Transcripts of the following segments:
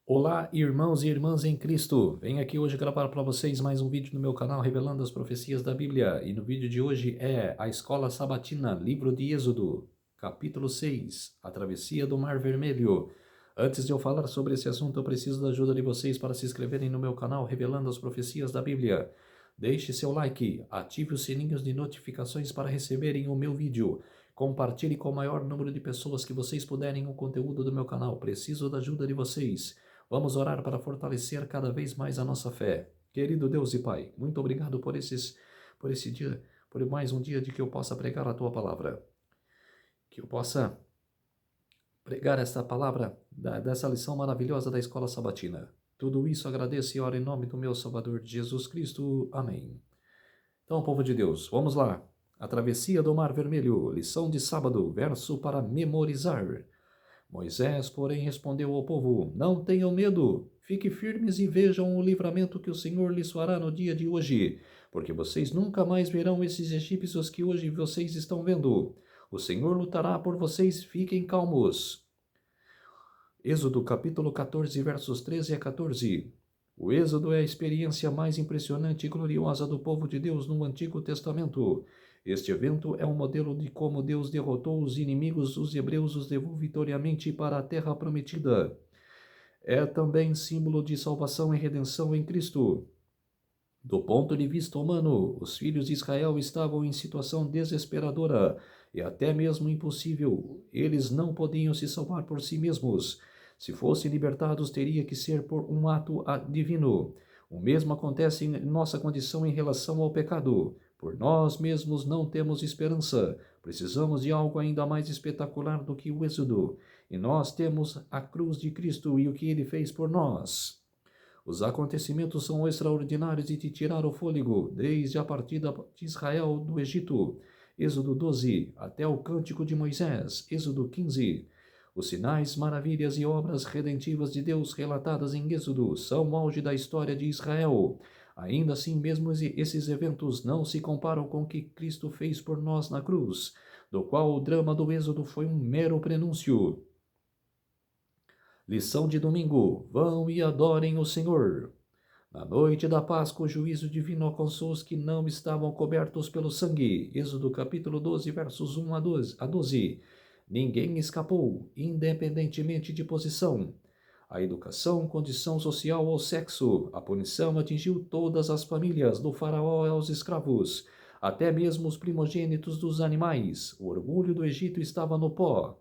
Olá, irmãos e irmãs em Cristo! Venho aqui hoje gravar para vocês mais um vídeo no meu canal revelando as profecias da Bíblia. E no vídeo de hoje é a Escola Sabatina, livro de Êxodo, capítulo 6, a travessia do Mar Vermelho. Antes de eu falar sobre esse assunto, eu preciso da ajuda de vocês para se inscreverem no meu canal revelando as profecias da Bíblia. Deixe seu like, ative os sininhos de notificações para receberem o meu vídeo. Compartilhe com o maior número de pessoas que vocês puderem o conteúdo do meu canal. Preciso da ajuda de vocês. Vamos orar para fortalecer cada vez mais a nossa fé. Querido Deus e Pai, muito obrigado por esse dia, por mais um dia de que eu possa pregar a Tua palavra. Que eu possa pregar esta palavra dessa lição maravilhosa da Escola Sabatina. Tudo isso agradeço e oro em nome do meu Salvador Jesus Cristo. Amém. Então, povo de Deus, vamos lá. A travessia do Mar Vermelho, lição de sábado, verso para memorizar. Moisés, porém, respondeu ao povo: Não tenham medo, fiquem firmes e vejam o livramento que o Senhor lhes fará no dia de hoje, porque vocês nunca mais verão esses egípcios que hoje vocês estão vendo. O Senhor lutará por vocês, fiquem calmos. Êxodo capítulo 14, versos 13 a 14. O Êxodo é a experiência mais impressionante e gloriosa do povo de Deus no Antigo Testamento. Este evento é um modelo de como Deus derrotou os inimigos, os hebreus os levou vitoriamente para a terra prometida. É também símbolo de salvação e redenção em Cristo. Do ponto de vista humano, os filhos de Israel estavam em situação desesperadora e até mesmo impossível. Eles não podiam se salvar por si mesmos. Se fossem libertados, teria que ser por um ato divino. O mesmo acontece em nossa condição em relação ao pecado. Por nós mesmos não temos esperança. Precisamos de algo ainda mais espetacular do que o Êxodo. E nós temos a cruz de Cristo e o que ele fez por nós. Os acontecimentos são extraordinários e de tirar o fôlego, desde a partida de Israel do Egito, Êxodo 12, até o Cântico de Moisés, Êxodo 15. Os sinais, maravilhas e obras redentivas de Deus relatadas em Êxodo são o auge da história de Israel. Ainda assim, mesmo esses eventos não se comparam com o que Cristo fez por nós na cruz, do qual o drama do Êxodo foi um mero prenúncio. Lição de domingo: vão e adorem o Senhor. Na noite da Páscoa, o juízo divino alcançou os que não estavam cobertos pelo sangue. Êxodo capítulo 12, versos 1 a 12. Ninguém escapou, independentemente de posição. A educação, condição social ou sexo. A punição atingiu todas as famílias, do faraó aos escravos, até mesmo os primogênitos dos animais. O orgulho do Egito estava no pó.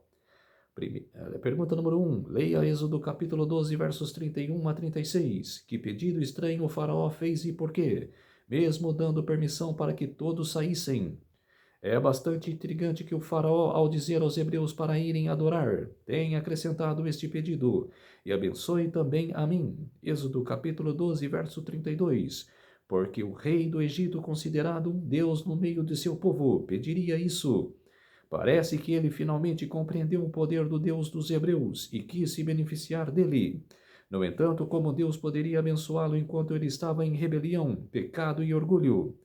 Pergunta número 1. Leia Êxodo capítulo 12, versos 31 a 36. Que pedido estranho o faraó fez e por quê? Mesmo dando permissão para que todos saíssem. É bastante intrigante que o faraó, ao dizer aos hebreus para irem adorar, tenha acrescentado este pedido: e abençoe também a mim. Êxodo capítulo 12, verso 32. Porque o rei do Egito, considerado um Deus no meio de seu povo, pediria isso. Parece que ele finalmente compreendeu o poder do Deus dos Hebreus e quis se beneficiar dele. No entanto, como Deus poderia abençoá-lo enquanto ele estava em rebelião, pecado e orgulho?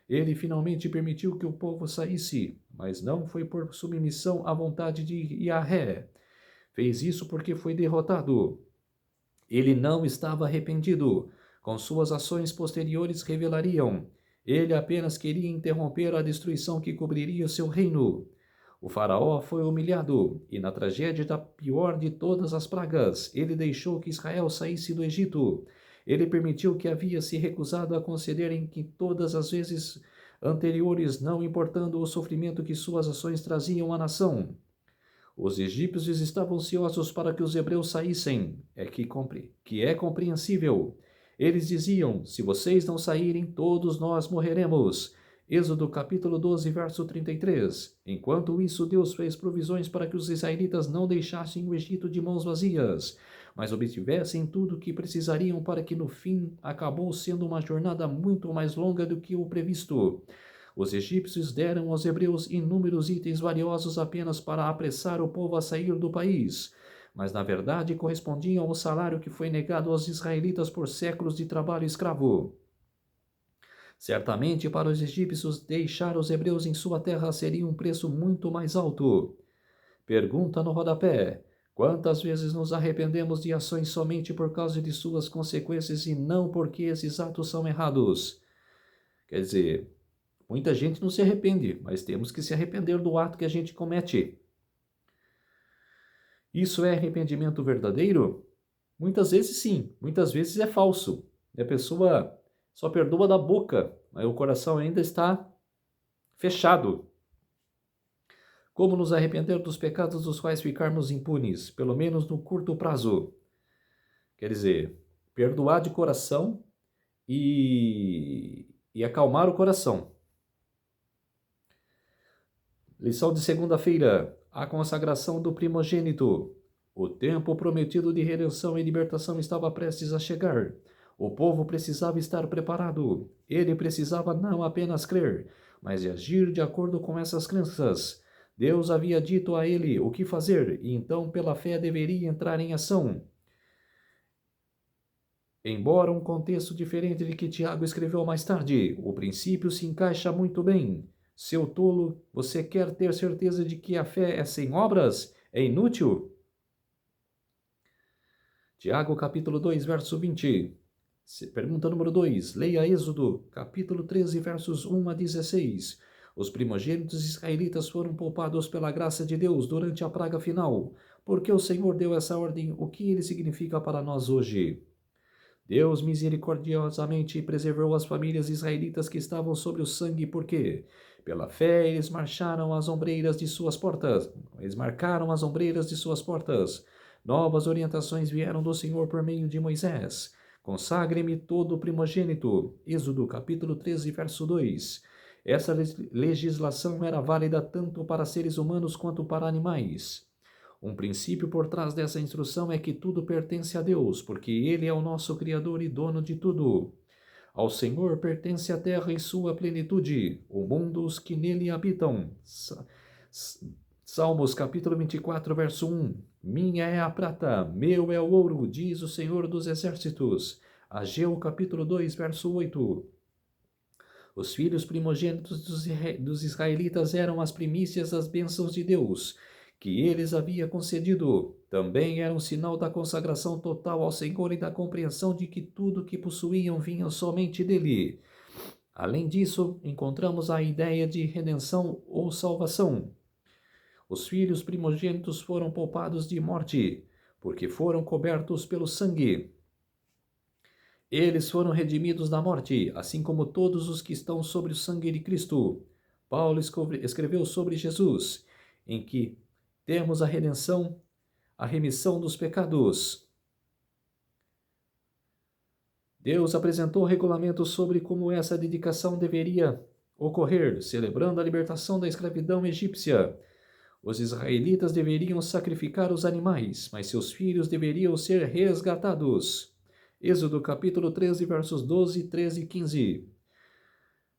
Ele finalmente permitiu que o povo saísse, mas não foi por submissão à vontade de Yahvé. Fez isso porque foi derrotado. Ele não estava arrependido. Com suas ações posteriores revelariam. Ele apenas queria interromper a destruição que cobriria seu reino. O faraó foi humilhado, e na tragédia da pior de todas as pragas, ele deixou que Israel saísse do Egito. Ele permitiu que havia se recusado a conceder em que todas as vezes anteriores, não importando o sofrimento que suas ações traziam à nação. Os egípcios estavam ansiosos para que os hebreus saíssem, que é compreensível. Eles diziam: se vocês não saírem, todos nós morreremos. Êxodo capítulo 12, verso 33. Enquanto isso, Deus fez provisões para que os israelitas não deixassem o Egito de mãos vazias, mas obtivessem tudo o que precisariam para que no fim acabou sendo uma jornada muito mais longa do que o previsto. Os egípcios deram aos hebreus inúmeros itens valiosos apenas para apressar o povo a sair do país, mas na verdade correspondiam ao salário que foi negado aos israelitas por séculos de trabalho escravo. Certamente para os egípcios deixar os hebreus em sua terra seria um preço muito mais alto. Pergunta no rodapé: Quantas vezes nos arrependemos de ações somente por causa de suas consequências e não porque esses atos são errados? Quer dizer, muita gente não se arrepende, mas temos que se arrepender do ato que a gente comete. Isso é arrependimento verdadeiro? Muitas vezes sim, muitas vezes é falso. E a pessoa só perdoa da boca, mas o coração ainda está fechado. Como nos arrepender dos pecados dos quais ficarmos impunes, pelo menos no curto prazo? Quer dizer, perdoar de coração e acalmar o coração. Lição de segunda-feira, a consagração do primogênito. O tempo prometido de redenção e libertação estava prestes a chegar. O povo precisava estar preparado. Ele precisava não apenas crer, mas agir de acordo com essas crenças. Deus havia dito a ele o que fazer, e então pela fé deveria entrar em ação. Embora um contexto diferente de que Tiago escreveu mais tarde, o princípio se encaixa muito bem. Seu tolo, você quer ter certeza de que a fé é sem obras? É inútil? Tiago capítulo 2, verso 20. Pergunta número 2. Leia Êxodo, capítulo 13, versos 1 a 16. Os primogênitos israelitas foram poupados pela graça de Deus durante a praga final. Porque o Senhor deu essa ordem, o que ele significa para nós hoje? Deus misericordiosamente preservou as famílias israelitas que estavam sob o sangue, porque, pela fé, eles marcaram as ombreiras de suas portas. Novas orientações vieram do Senhor por meio de Moisés. Consagre-me todo o primogênito. Êxodo, capítulo 13, verso 2. Essa legislação era válida tanto para seres humanos quanto para animais. Um princípio por trás dessa instrução é que tudo pertence a Deus, porque Ele é o nosso Criador e dono de tudo. Ao Senhor pertence a terra e sua plenitude, o mundo os que nele habitam. Salmos capítulo 24, verso 1. Minha é a prata, meu é o ouro, diz o Senhor dos exércitos. Ageu capítulo 2, verso 8. Os filhos primogênitos dos israelitas eram as primícias das bênçãos de Deus, que eles havia concedido. Também era um sinal da consagração total ao Senhor e da compreensão de que tudo que possuíam vinha somente dele. Além disso, encontramos a ideia de redenção ou salvação. Os filhos primogênitos foram poupados de morte, porque foram cobertos pelo sangue. Eles foram redimidos da morte, assim como todos os que estão sobre o sangue de Cristo. Paulo escreveu sobre Jesus, em que temos a redenção, a remissão dos pecados. Deus apresentou regulamentos sobre como essa dedicação deveria ocorrer, celebrando a libertação da escravidão egípcia. Os israelitas deveriam sacrificar os animais, mas seus filhos deveriam ser resgatados. Êxodo capítulo 13, versos 12, 13 e 15.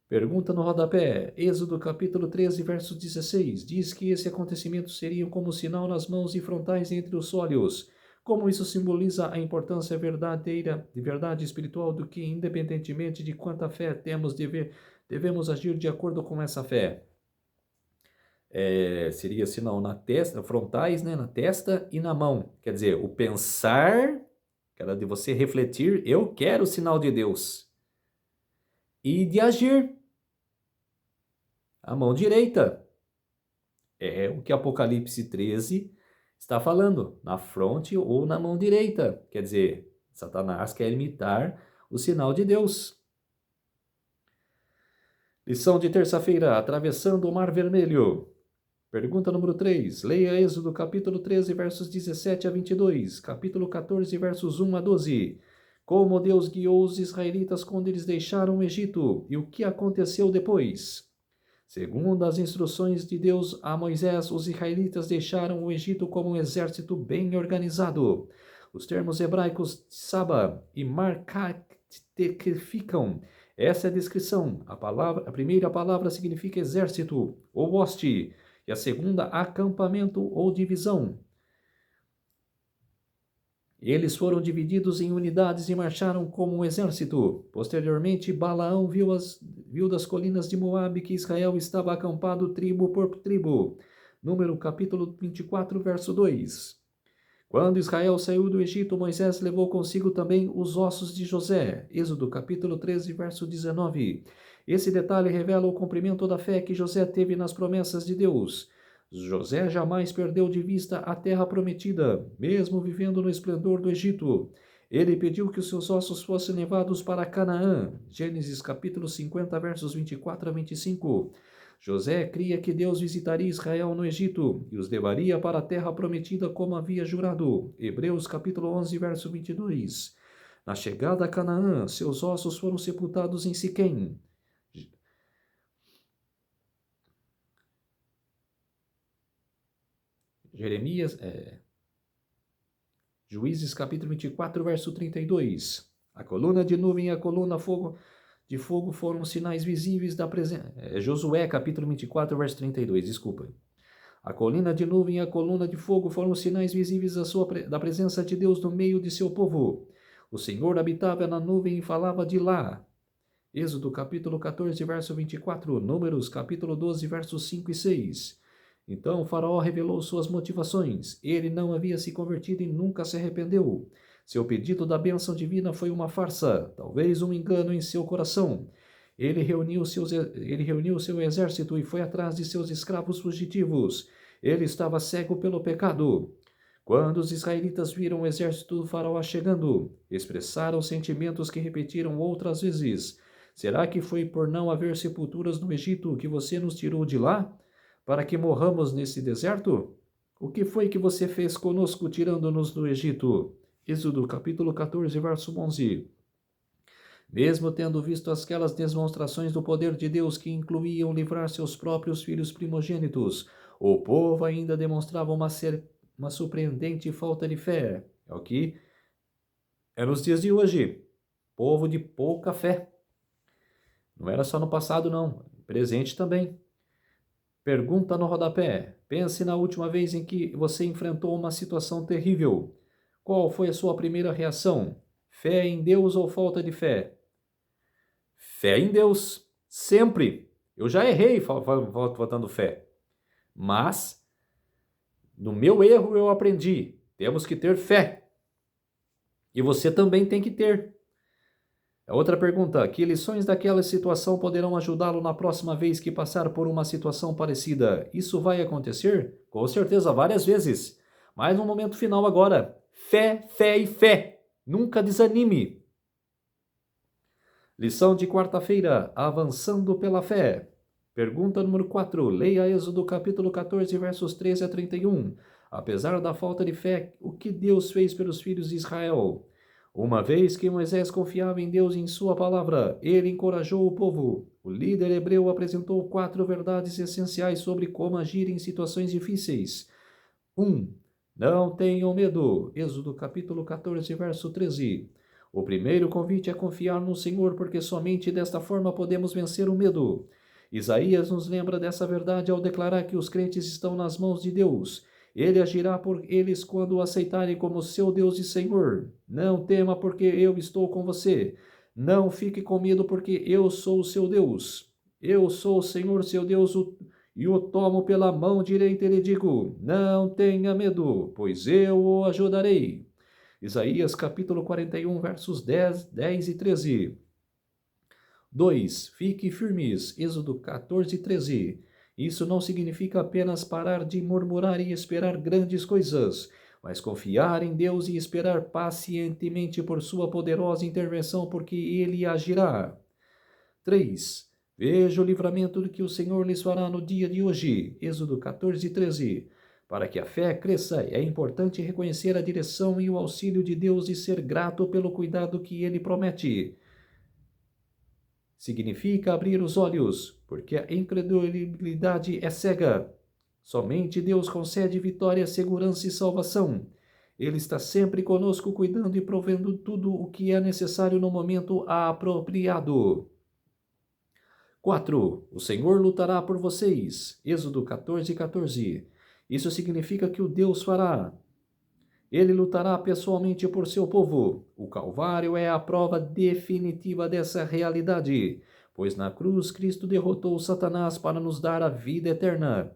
Pergunta no rodapé. Êxodo capítulo 13, verso 16. Diz que esse acontecimento seria como sinal nas mãos e frontais entre os olhos. Como isso simboliza a importância verdadeira de verdade espiritual do que, independentemente de quanta fé temos, devemos agir de acordo com essa fé. Seria sinal na testa, frontais, né, na testa e na mão. Quer dizer, o pensar, que era de você refletir, eu quero o sinal de Deus. E de agir. A mão direita. É o que Apocalipse 13 está falando, na fronte ou na mão direita. Quer dizer, Satanás quer imitar o sinal de Deus. Lição de terça-feira, atravessando o Mar Vermelho. Pergunta número 3. Leia Êxodo capítulo 13, versos 17 a 22, capítulo 14, versos 1 a 12. Como Deus guiou os israelitas quando eles deixaram o Egito e o que aconteceu depois. Segundo as instruções de Deus a Moisés, os israelitas deixaram o Egito como um exército bem organizado. Os termos hebraicos Saba e Markat ficam. Essa é a descrição. A primeira palavra significa exército ou hoste, e a segunda, acampamento ou divisão. Eles foram divididos em unidades e marcharam como um exército. Posteriormente, Balaão viu das colinas de Moabe que Israel estava acampado tribo por tribo. Número capítulo 24, verso 2. Quando Israel saiu do Egito, Moisés levou consigo também os ossos de José. Êxodo capítulo 13, verso 19. Esse detalhe revela o cumprimento da fé que José teve nas promessas de Deus. José jamais perdeu de vista a terra prometida, mesmo vivendo no esplendor do Egito. Ele pediu que os seus ossos fossem levados para Canaã. Gênesis capítulo 50, versos 24 a 25. José cria que Deus visitaria Israel no Egito e os levaria para a terra prometida como havia jurado. Hebreus capítulo 11, verso 22. Na chegada a Canaã, seus ossos foram sepultados em Siquém. Juízes capítulo 24, verso 32. A coluna de nuvem e a coluna de fogo foram sinais visíveis da presença. Josué capítulo 24, verso 32, desculpa. A colina de nuvem e a coluna de fogo foram sinais visíveis da presença de Deus no meio de seu povo. O Senhor habitava na nuvem e falava de lá. Êxodo capítulo 14, verso 24. Números capítulo 12, versos 5 e 6. Então o faraó revelou suas motivações. Ele não havia se convertido e nunca se arrependeu. Seu pedido da bênção divina foi uma farsa, talvez um engano em seu coração. Ele reuniu seu exército e foi atrás de seus escravos fugitivos. Ele estava cego pelo pecado. Quando os israelitas viram o exército do faraó chegando, expressaram sentimentos que repetiram outras vezes. Será que foi por não haver sepulturas no Egito que você nos tirou de lá, para que morramos nesse deserto? O que foi que você fez conosco tirando-nos do Egito? Êxodo capítulo 14, verso 11. Mesmo tendo visto aquelas demonstrações do poder de Deus que incluíam livrar seus próprios filhos primogênitos, o povo ainda demonstrava uma surpreendente falta de fé. É o que é nos dias de hoje. Povo de pouca fé. Não era só no passado, não. Presente também. Pergunta no rodapé. Pense na última vez em que você enfrentou uma situação terrível. Qual foi a sua primeira reação? Fé em Deus ou falta de fé? Fé em Deus. Sempre. Eu já errei faltando fé. Mas, no meu erro eu aprendi. Temos que ter fé. E você também tem que ter. Outra pergunta: que lições daquela situação poderão ajudá-lo na próxima vez que passar por uma situação parecida? Isso vai acontecer? Com certeza, várias vezes. Mas no momento final agora: fé, fé e fé. Nunca desanime. Lição de quarta-feira: avançando pela fé. Pergunta número 4. Leia Êxodo capítulo 14, versos 13 a 31. Apesar da falta de fé, o que Deus fez pelos filhos de Israel? Uma vez que Moisés confiava em Deus e em sua palavra, ele encorajou o povo. O líder hebreu apresentou 4 verdades essenciais sobre como agir em situações difíceis. 1. Não tenham medo. Êxodo capítulo 14, verso 13. O primeiro convite é confiar no Senhor, porque somente desta forma podemos vencer o medo. Isaías nos lembra dessa verdade ao declarar que os crentes estão nas mãos de Deus. Ele agirá por eles quando o aceitarem como seu Deus e Senhor. Não tema, porque eu estou com você. Não fique com medo, porque eu sou o seu Deus. Eu sou o Senhor, seu Deus, e o tomo pela mão direita e lhe digo: não tenha medo, pois eu o ajudarei. Isaías capítulo 41, versos 10 e 13. 2. Fique firmes. Êxodo 14, 13. Isso não significa apenas parar de murmurar e esperar grandes coisas, mas confiar em Deus e esperar pacientemente por sua poderosa intervenção, porque Ele agirá. 3. Veja o livramento que o Senhor lhes fará no dia de hoje. Êxodo 14, 13. Para que a fé cresça, é importante reconhecer a direção e o auxílio de Deus e ser grato pelo cuidado que Ele promete. Significa abrir os olhos, porque a incredulidade é cega. Somente Deus concede vitória, segurança e salvação. Ele está sempre conosco, cuidando e provendo tudo o que é necessário no momento apropriado. 4. O Senhor lutará por vocês. Êxodo 14, 14. Isso significa que o Deus fará. Ele lutará pessoalmente por seu povo. O Calvário é a prova definitiva dessa realidade, pois na cruz Cristo derrotou Satanás para nos dar a vida eterna.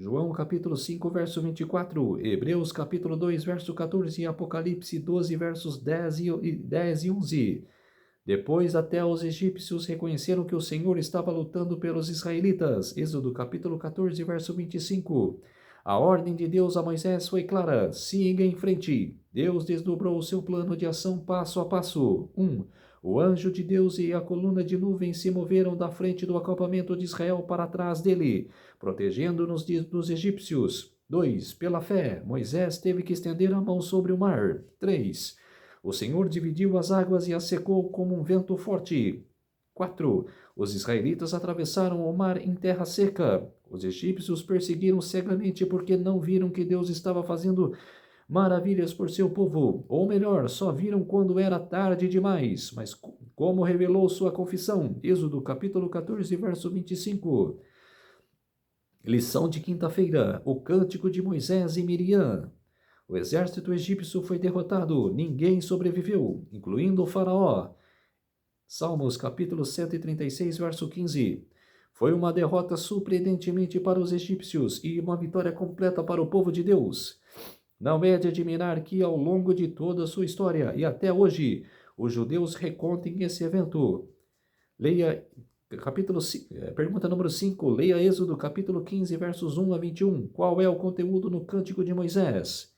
João capítulo 5, verso 24, Hebreus capítulo 2, verso 14 e Apocalipse 12, versos 10 e 11. Depois até os egípcios reconheceram que o Senhor estava lutando pelos israelitas. Êxodo capítulo 14, verso 25. A ordem de Deus a Moisés foi clara: siga em frente. Deus desdobrou o seu plano de ação passo a passo. 1. O anjo de Deus e a coluna de nuvem se moveram da frente do acampamento de Israel para trás dele, protegendo-nos dos egípcios. 2. Pela fé, Moisés teve que estender a mão sobre o mar. 3. O Senhor dividiu as águas e as secou como um vento forte. 4. Os israelitas atravessaram o mar em terra seca. Os egípcios perseguiram cegamente porque não viram que Deus estava fazendo maravilhas por seu povo. Ou melhor, só viram quando era tarde demais. Mas como revelou sua confissão? Êxodo capítulo 14, verso 25. Lição de quinta-feira. O cântico de Moisés e Miriam. O exército egípcio foi derrotado, ninguém sobreviveu, incluindo o faraó. Salmos capítulo 136, verso 15. Foi uma derrota surpreendentemente para os egípcios e uma vitória completa para o povo de Deus. Não é de admirar que ao longo de toda a sua história e até hoje, os judeus recontem esse evento. Leia pergunta número 5, leia Êxodo capítulo 15, versos 1 a 21. Qual é o conteúdo no cântico de Moisés?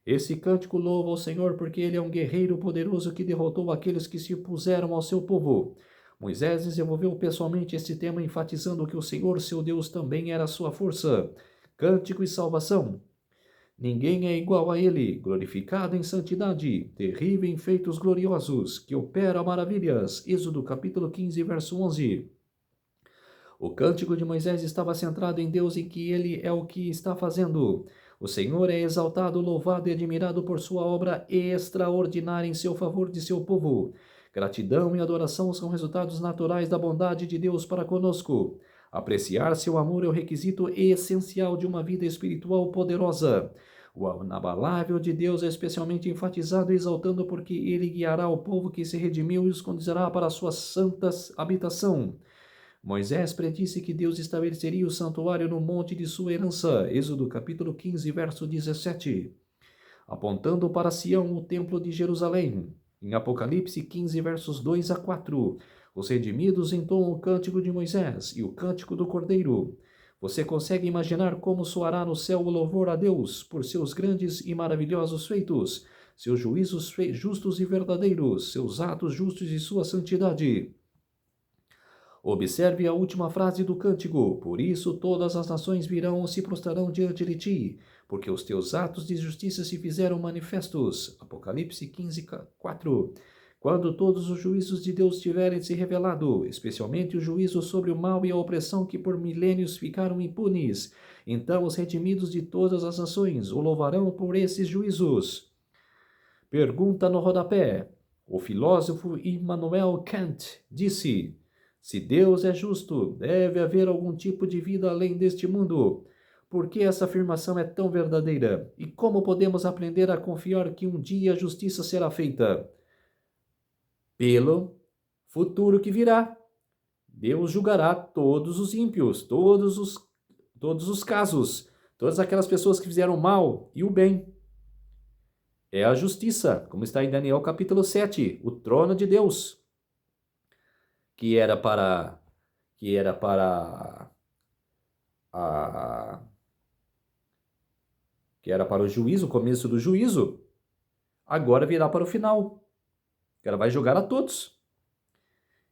Esse cântico louva ao Senhor porque ele é um guerreiro poderoso que derrotou aqueles que se opuseram ao seu povo. Moisés desenvolveu pessoalmente esse tema, enfatizando que o Senhor, seu Deus, também era a sua força. Cântico e salvação. Ninguém é igual a ele, glorificado em santidade, terrível em feitos gloriosos, que opera maravilhas. Êxodo capítulo 15, verso 11. O cântico de Moisés estava centrado em Deus e que ele é o que está fazendo. O Senhor é exaltado, louvado e admirado por sua obra extraordinária em seu favor de seu povo. Gratidão e adoração são resultados naturais da bondade de Deus para conosco. Apreciar seu amor é o requisito essencial de uma vida espiritual poderosa. O inabalável de Deus é especialmente enfatizado e exaltando porque ele guiará o povo que se redimiu e os conduzirá para a sua santa habitação. Moisés predisse que Deus estabeleceria o santuário no monte de sua herança, Êxodo capítulo 15, verso 17, apontando para Sião, o templo de Jerusalém. Em Apocalipse 15, versos 2 a 4, os redimidos entoam o cântico de Moisés e o cântico do Cordeiro. Você consegue imaginar como soará no céu o louvor a Deus por seus grandes e maravilhosos feitos, seus juízos justos e verdadeiros, seus atos justos e sua santidade? Observe a última frase do cântico: por isso todas as nações virão e se prostrarão diante de ti, porque os teus atos de justiça se fizeram manifestos. Apocalipse 15, 4. Quando todos os juízos de Deus tiverem se revelado, especialmente o juízo sobre o mal e a opressão que por milênios ficaram impunes, então os redimidos de todas as nações o louvarão por esses juízos. Pergunta no rodapé. O filósofo Immanuel Kant disse: se Deus é justo, deve haver algum tipo de vida além deste mundo. Por que essa afirmação é tão verdadeira? E como podemos aprender a confiar que um dia a justiça será feita? Pelo futuro que virá. Deus julgará todos os ímpios, todos os casos, todas aquelas pessoas que fizeram mal e o bem. É a justiça, como está em Daniel capítulo 7, o trono de Deus. Que era para o juízo, o começo do juízo, agora virá para o final. Ela vai julgar a todos.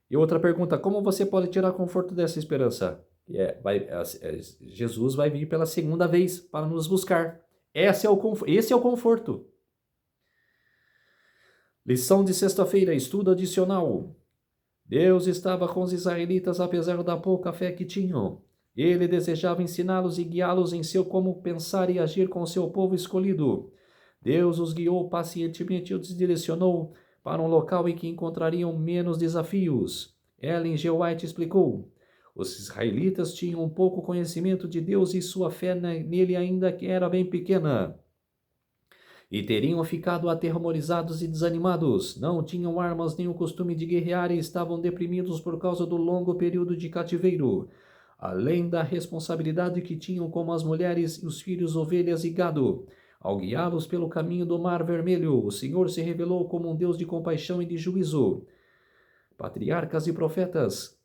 E outra pergunta: como você pode tirar conforto dessa esperança? Jesus vai vir pela segunda vez para nos buscar. Esse é o conforto. Lição de sexta-feira, estudo adicional. Deus estava com os israelitas apesar da pouca fé que tinham. Ele desejava ensiná-los e guiá-los em seu como pensar e agir com seu povo escolhido. Deus os guiou pacientemente e os direcionou para um local em que encontrariam menos desafios. Ellen G. White explicou: os israelitas tinham pouco conhecimento de Deus e sua fé nele ainda era bem pequena. E teriam ficado aterrorizados e desanimados. Não tinham armas nem o costume de guerrear e estavam deprimidos por causa do longo período de cativeiro. além da responsabilidade que tinham como as mulheres e os filhos, ovelhas e gado. Ao guiá-los pelo caminho do Mar Vermelho, o Senhor se revelou como um Deus de compaixão e de juízo. Patriarcas e Profetas,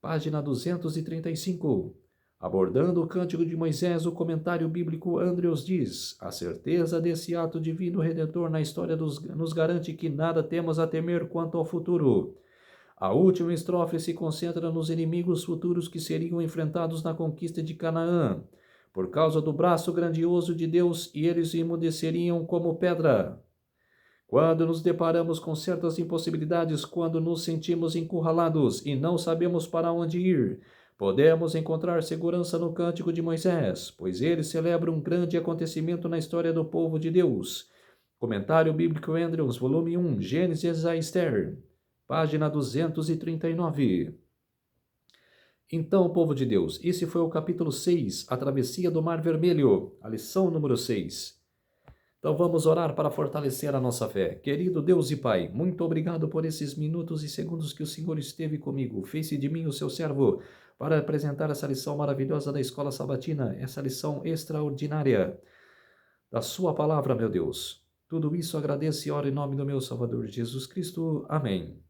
página 235. Abordando o Cântico de Moisés, o comentário bíblico Andrews diz: a certeza desse ato divino redentor na história nos garante que nada temos a temer quanto ao futuro. A última estrofe se concentra nos inimigos futuros que seriam enfrentados na conquista de Canaã, por causa do braço grandioso de Deus, e eles emudeceriam como pedra. Quando nos deparamos com certas impossibilidades, quando nos sentimos encurralados e não sabemos para onde ir, podemos encontrar segurança no Cântico de Moisés, pois ele celebra um grande acontecimento na história do povo de Deus. Comentário Bíblico Andrews, volume 1, Gênesis a Esther, página 239. Então, povo de Deus, esse foi o capítulo 6, a travessia do Mar Vermelho, a lição número 6. Então vamos orar para fortalecer a nossa fé. Querido Deus e Pai, muito obrigado por esses minutos e segundos que o Senhor esteve comigo. Fez de mim o seu servo para apresentar essa lição maravilhosa da Escola Sabatina, essa lição extraordinária da sua palavra, meu Deus. Tudo isso agradeço e oro em nome do meu Salvador Jesus Cristo. Amém.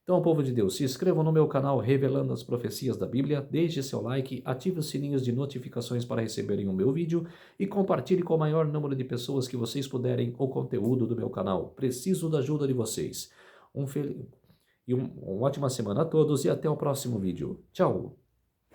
Então, povo de Deus, se inscrevam no meu canal Revelando as Profecias da Bíblia, deixe seu like, ative os sininhos de notificações para receberem o meu vídeo e compartilhe com o maior número de pessoas que vocês puderem o conteúdo do meu canal. Preciso da ajuda de vocês. Uma ótima semana a todos e até o próximo vídeo. Tchau!